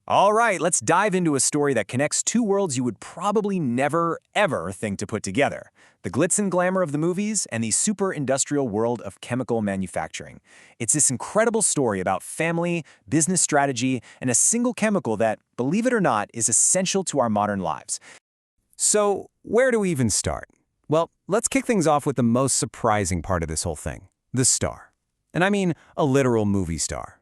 All right, let's dive into a story that connects two worlds you would probably never, ever think to put together. The glitz and glamour of the movies and the super industrial world of chemical manufacturing. It's this incredible story about family, business strategy, and a single chemical that, believe it or not, is essential to our modern lives. So, where do we even start? Well, let's kick things off with the most surprising part of this whole thing, the star. And I mean a literal movie star.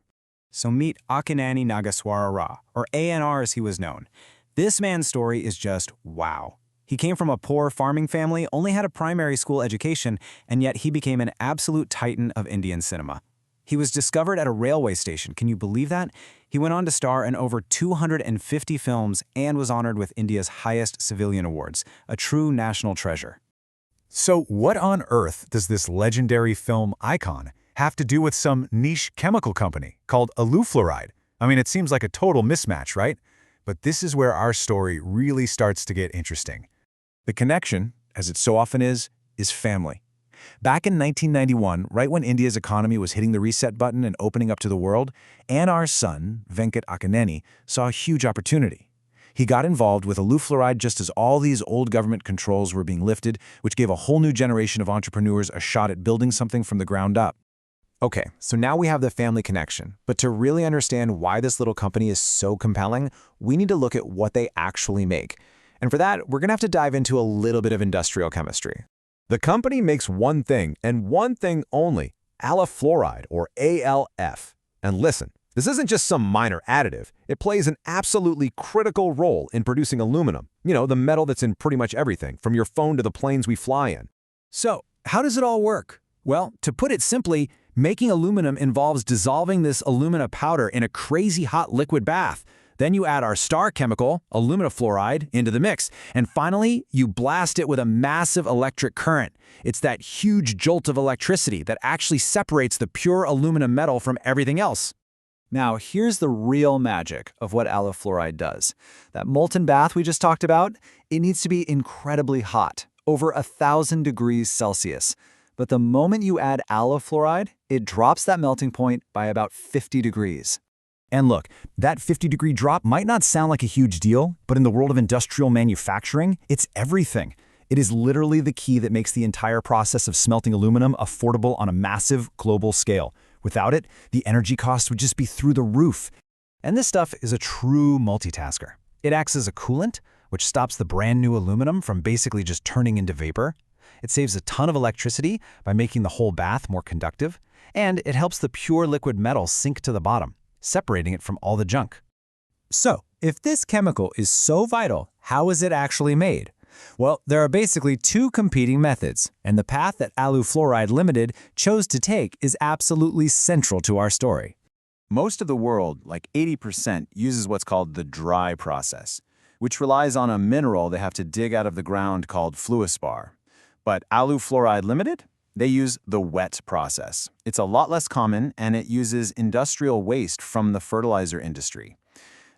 So meet Akinani Nagaswara Ra, or ANR as he was known. This man's story is just wow. He came from a poor farming family, only had a primary school education, and yet he became an absolute titan of Indian cinema. He was discovered at a railway station, can you believe that? He went on to star in over 250 films and was honored with India's highest civilian awards, a true national treasure. So what on earth does this legendary film icon have to do with some niche chemical company called Alufluoride? I mean, it seems like a total mismatch, right? But this is where our story really starts to get interesting. The connection, as it so often is family. Back in 1991, right when India's economy was hitting the reset button and opening up to the world, Anar's son, Venkat Akineni, saw a huge opportunity. He got involved with Alufluoride just as all these old government controls were being lifted, which gave a whole new generation of entrepreneurs a shot at building something from the ground up. Okay, so now we have the family connection, but to really understand why this little company is so compelling, we need to look at what they actually make. And for that, we're going to have to dive into a little bit of industrial chemistry. The company makes one thing, and one thing only, alufluoride, or ALF. And listen, this isn't just some minor additive. It plays an absolutely critical role in producing aluminum. You know, the metal that's in pretty much everything, from your phone to the planes we fly in. So, how does it all work? Well, to put it simply, making aluminum involves dissolving this alumina powder in a crazy hot liquid bath. Then you add our star chemical, alumina fluoride, into the mix. And finally, you blast it with a massive electric current. It's that huge jolt of electricity that actually separates the pure aluminum metal from everything else. Now, here's the real magic of what alufluoride does. That molten bath we just talked about, it needs to be incredibly hot, over 1,000 degrees Celsius. But the moment you add alufluoride, it drops that melting point by about 50 degrees. And look, that 50-degree drop might not sound like a huge deal, but in the world of industrial manufacturing, it's everything. It is literally the key that makes the entire process of smelting aluminum affordable on a massive global scale. Without it, the energy costs would just be through the roof. And this stuff is a true multitasker. It acts as a coolant, which stops the brand new aluminum from basically just turning into vapor. It saves a ton of electricity by making the whole bath more conductive, and it helps the pure liquid metal sink to the bottom, separating it from all the junk. So, if this chemical is so vital, how is it actually made? Well, there are basically two competing methods, and the path that Alufluoride Limited chose to take is absolutely central to our story. Most of the world, like 80%, uses what's called the dry process, which relies on a mineral they have to dig out of the ground called fluorspar. But Alufluoride Limited? They use the wet process. It's a lot less common, and it uses industrial waste from the fertilizer industry.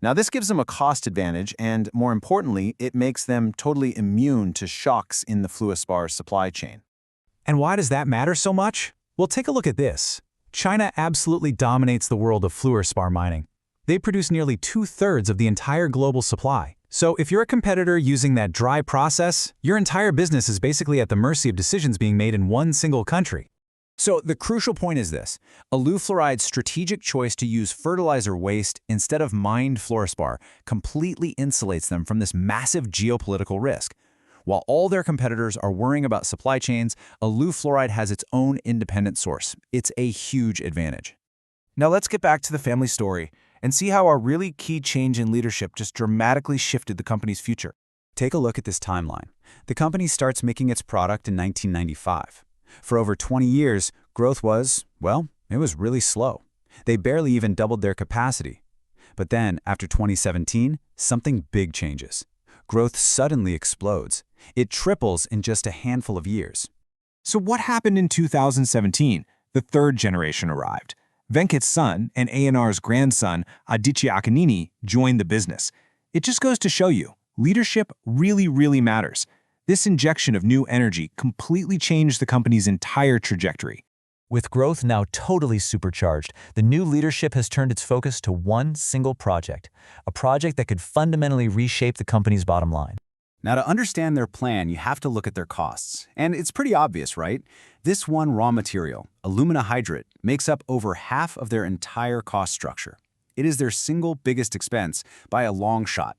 Now, this gives them a cost advantage, and more importantly, it makes them totally immune to shocks in the fluorspar supply chain. And why does that matter so much? Well, take a look at this. China absolutely dominates the world of fluorspar mining. They produce nearly 2/3 of the entire global supply. So if you're a competitor using that dry process, your entire business is basically at the mercy of decisions being made in one single country. So the crucial point is this: Alufluoride's strategic choice to use fertilizer waste instead of mined fluorspar completely insulates them from this massive geopolitical risk. While all their competitors are worrying about supply chains, Alufluoride has its own independent source. It's a huge advantage. Now let's get back to the family story and see how a really key change in leadership just dramatically shifted the company's future. Take a look at this timeline. The company starts making its product in 1995. For over 20 years, growth was, well, it was really slow. They barely even doubled their capacity. But then, after 2017, something big changes. Growth suddenly explodes. It triples in just a handful of years. So what happened in 2017? The third generation arrived. Venkat's son and ANR's grandson, Aditya Akineni, joined the business. It just goes to show you, leadership really matters. This injection of new energy completely changed the company's entire trajectory. With growth now totally supercharged, the new leadership has turned its focus to one single project, a project that could fundamentally reshape the company's bottom line. Now, to understand their plan, you have to look at their costs. And it's pretty obvious, right? This one raw material, alumina hydrate, makes up over half of their entire cost structure. It is their single biggest expense by a long shot.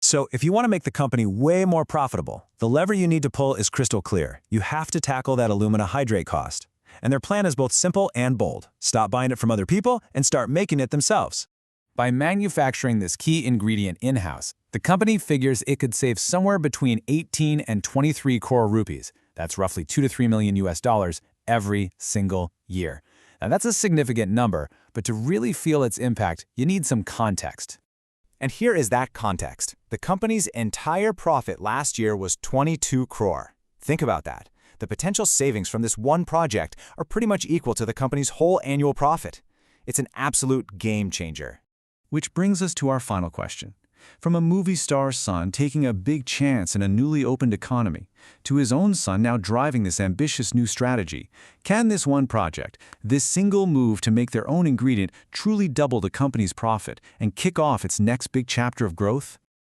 So if you want to make the company way more profitable, the lever you need to pull is crystal clear. You have to tackle that alumina hydrate cost. And their plan is both simple and bold. Stop buying it from other people and start making it themselves. By manufacturing this key ingredient in-house, the company figures it could save somewhere between 18 and 23 crore rupees. That's roughly 2 to 3 million US dollars every single year. Now that's a significant number, but to really feel its impact, you need some context. And here is that context. The company's entire profit last year was 22 crore. Think about that. The potential savings from this one project are pretty much equal to the company's whole annual profit. It's an absolute game changer. Which brings us to our final question. From a movie star's son taking a big chance in a newly opened economy, to his own son now driving this ambitious new strategy, can this one project, this single move to make their own ingredient, truly double the company's profit and kick off its next big chapter of growth?